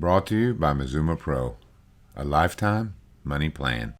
Brought to you by Mazuma Pro, a lifetime money plan.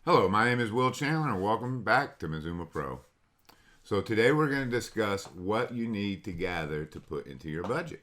Hello, my name is Will Chandler and welcome back to Mazuma Pro. So today we're going to discuss what you need to gather to put into your budget.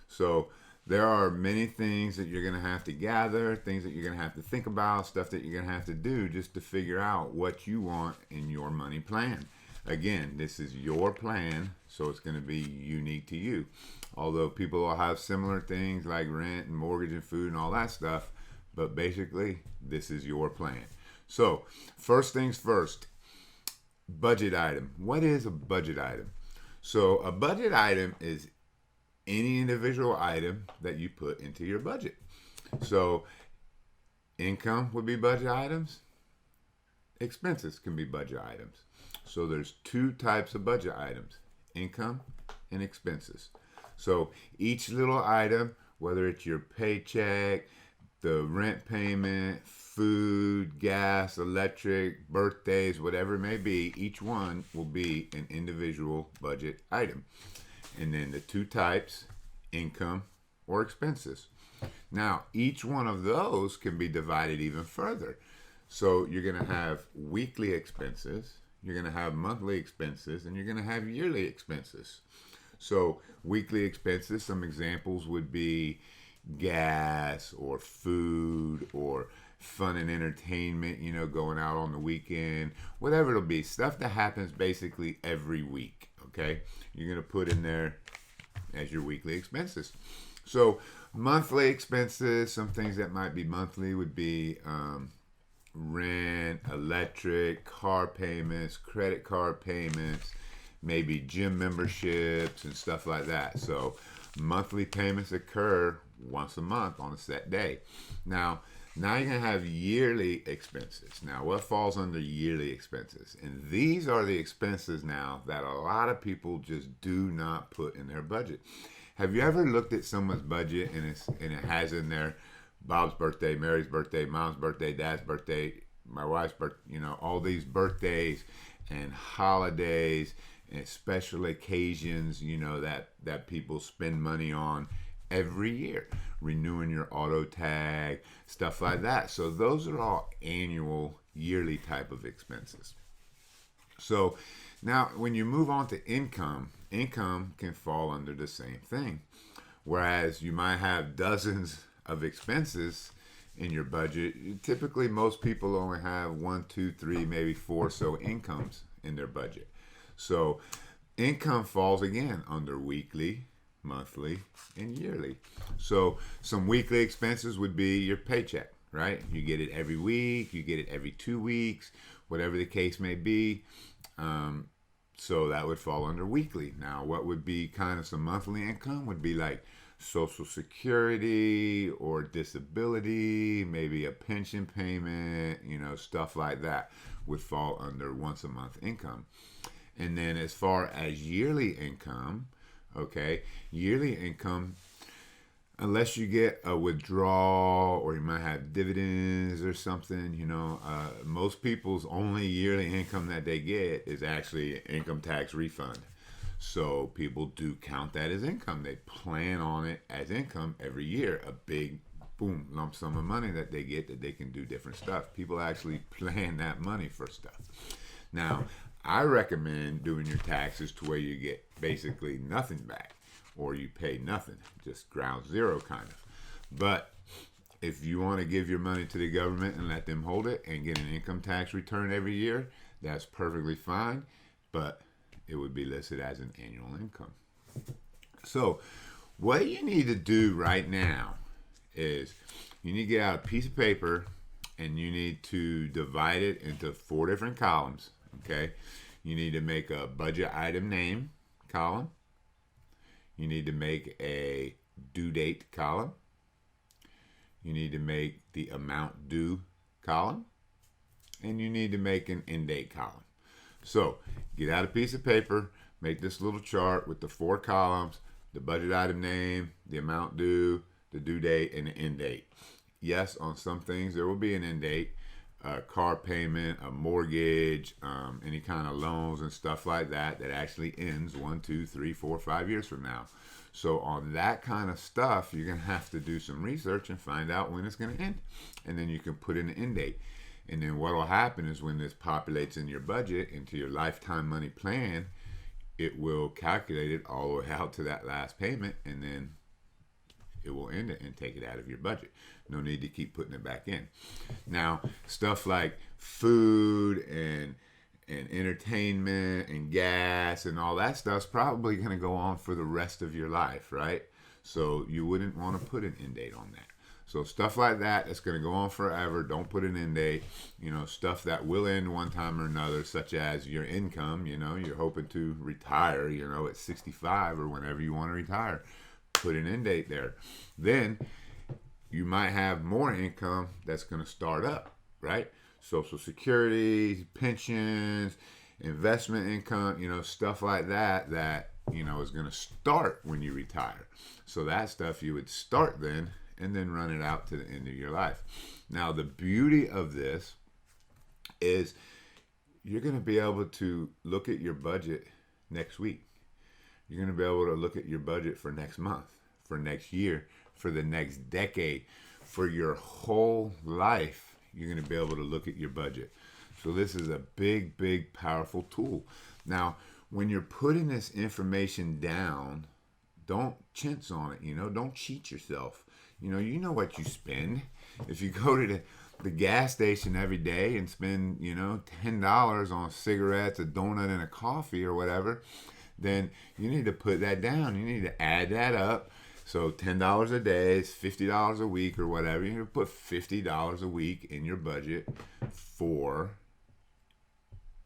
So there are many things that you're going to have to gather, things that you're going to have to think about, stuff that you're going to have to do just to figure out what you want in your money plan. Again, this is your plan, so it's going to be unique to you. Although people will have similar things like rent and mortgage and food and all that stuff, but basically, this is your plan. So, first things first, budget item. What is a budget item? So, a budget item is any individual item that you put into your budget. So, income would be budget items. Expenses can be budget items. So there's two types of budget items, income and expenses. So each little item, whether it's your paycheck, the rent payment, food, gas, electric, birthdays, whatever it may be, each one will be an individual budget item. And then the two types, income or expenses. Now, each one of those can be divided even further. So you're going to have weekly expenses, you're going to have monthly expenses, and you're going to have yearly expenses. So weekly expenses, some examples would be gas or food or fun and entertainment, going out on the weekend, whatever it'll be, stuff that happens basically every week, okay? You're going to put in there as your weekly expenses. So monthly expenses, some things that might be monthly would be rent, electric, car payments, credit card payments, maybe gym memberships and stuff like that. So monthly payments occur once a month on a set day. Now you're going to have yearly expenses. Now, what falls under yearly expenses? And these are the expenses now that a lot of people just do not put in their budget. Have you ever looked at someone's budget and it has in there Bob's birthday, Mary's birthday, Mom's birthday, Dad's birthday, my wife's birthday, all these birthdays and holidays and special occasions, that people spend money on every year, renewing your auto tag, stuff like that. So those are all annual, yearly type of expenses. So now when you move on to income can fall under the same thing. Whereas you might have dozens of expenses in your budget, typically most people only have 1, 2, 3, maybe 4 so incomes in their budget. So income falls again under weekly, monthly, and yearly. So some weekly expenses would be your paycheck, right? You get it every week, you get it every 2 weeks, whatever the case may be. So that would fall under weekly. Now, what would be kind of some monthly income would be like Social Security or disability, maybe a pension payment, stuff like that would fall under once a month income. And then as far as yearly income, yearly income, unless you get a withdrawal or you might have dividends or something, most people's only yearly income that they get is actually an income tax refund. So people do count that as income. They plan on it as income every year, a big boom lump sum of money that they get that they can do different stuff. People actually plan that money for stuff. Now, I recommend doing your taxes to where you get basically nothing back or you pay nothing, just ground zero kind of. But if you want to give your money to the government and let them hold it and get an income tax return every year, that's perfectly fine. But it would be listed as an annual income. So what you need to do right now is you need to get out a piece of paper and you need to divide it into 4 different columns, okay? You need to make a budget item name column. You need to make a due date column. You need to make the amount due column. And you need to make an end date column. So get out a piece of paper, make this little chart with the 4 columns, the budget item name, the amount due, the due date, and the end date. Yes, on some things there will be an end date. a car payment, a mortgage, any kind of loans and stuff like that that actually ends 1, 2, 3, 4, 5 years from now. So on that kind of stuff, you're going to have to do some research and find out when it's going to end. And then you can put in an end date. And then what will happen is when this populates in your budget, into your lifetime money plan, it will calculate it all the way out to that last payment, and then it will end it and take it out of your budget. No need to keep putting it back in. Now, stuff like food and entertainment and gas and all that stuff's probably going to go on for the rest of your life, right? So you wouldn't want to put an end date on that. So stuff like that that's going to go on forever, don't put an end date. Stuff that will end one time or another, such as your income. You're hoping to retire, at 65 or whenever you want to retire. Put an end date there. Then you might have more income that's going to start up, right? Social Security, pensions, investment income, stuff like that is going to start when you retire. So that stuff you would start then and then run it out to the end of your life. Now, the beauty of this is you're going to be able to look at your budget next week. You're going to be able to look at your budget for next month, for next year, for the next decade, for your whole life. You're going to be able to look at your budget. So this is a big, big, powerful tool. Now, when you're putting this information down, don't chintz on it. Don't cheat yourself. You know what you spend. If you go to the gas station every day and spend, $10 on cigarettes, a donut, and a coffee or whatever, then you need to put that down. You need to add that up. So $10 a day is $50 a week or whatever. You need to put $50 a week in your budget for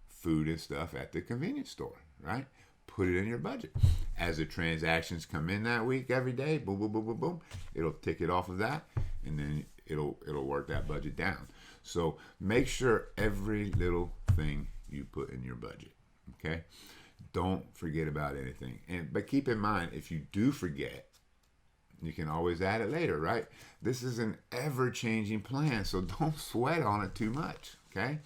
food and stuff at the convenience store, right? Put it in your budget. As the transactions come in that week every day, boom, boom, boom, boom, boom, it'll tick it off of that, and then it'll work that budget down. So make sure every little thing you put in your budget, okay? Don't forget about anything. But keep in mind, if you do forget, you can always add it later, right? This is an ever-changing plan, so don't sweat on it too much, okay?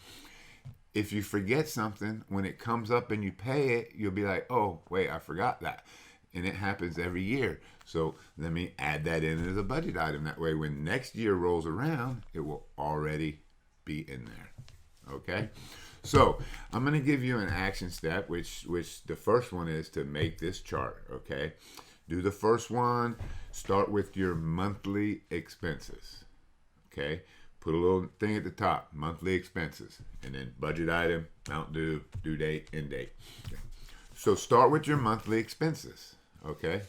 If you forget something, when it comes up and you pay it, you'll be like, oh, wait, I forgot that. And it happens every year. So let me add that in as a budget item. That way, when next year rolls around, it will already be in there, okay? So I'm going to give you an action step, which the first one is to make this chart, okay? Do the first one. Start with your monthly expenses, okay? Put a little thing at the top, monthly expenses, and then budget item, amount due, due date, end date. Okay. So start with your monthly expenses, okay?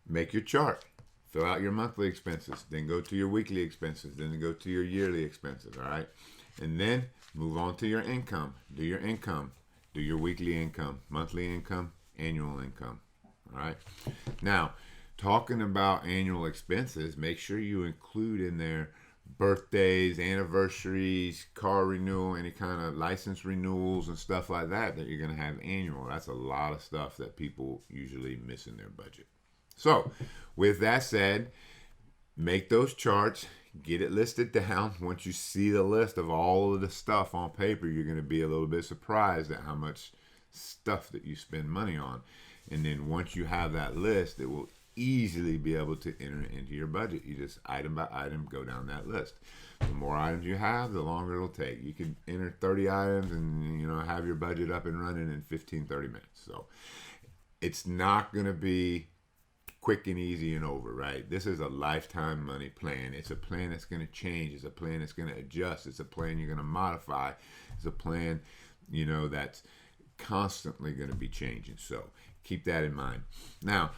Make your chart. Fill out your monthly expenses. Then go to your weekly expenses. Then go to your yearly expenses, all right? And then move on to your income. Do your income. Do your weekly income, monthly income, annual income, all right? Now, talking about annual expenses, make sure you include in there birthdays, anniversaries, car renewal, any kind of license renewals and stuff like that you're going to have annual. That's a lot of stuff that people usually miss in their budget. So with that said, make those charts, get it listed down. Once you see the list of all of the stuff on paper, you're going to be a little bit surprised at how much stuff that you spend money on. And then once you have that list, it will easily be able to enter it into your budget. You just item by item go down that list. The more items you have, the longer it'll take. You can enter 30 items and have your budget up and running in 15-30 minutes. So it's not going to be quick and easy and over, right? This is a lifetime money plan. It's a plan that's going to change. It's a plan that's going to adjust. It's a plan you're going to modify. It's a plan that's constantly going to be changing. So keep that in mind. Now,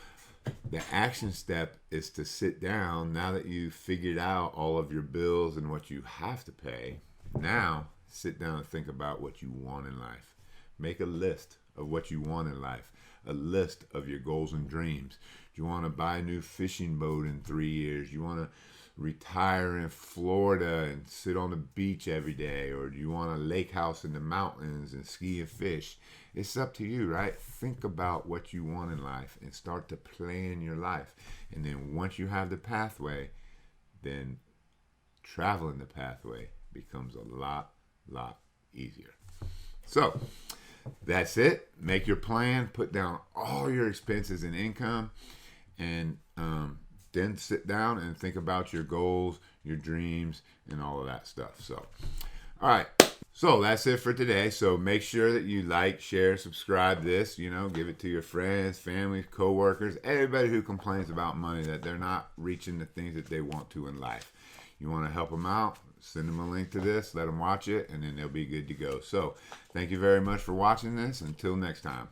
the action step is to sit down now that you've figured out all of your bills and what you have to pay. Now, sit down and think about what you want in life. Make a list of what you want in life, a list of your goals and dreams. Do you want to buy a new fishing boat in 3 years? You want to retire in Florida and sit on the beach every day? Or do you want a lake house in the mountains and ski and fish? It's up to you, right? Think about what you want in life and start to plan your life. And then once you have the pathway, then travel in the pathway, becomes a lot easier. So that's it. Make your plan, put down all your expenses and income, and then sit down and think about your goals, your dreams, and all of that stuff. So, all right. So that's it for today. So make sure that you like, share, subscribe this, give it to your friends, family, coworkers, everybody who complains about money, that they're not reaching the things that they want to in life. You want to help them out, send them a link to this, let them watch it, and then they'll be good to go. So thank you very much for watching this. Until next time.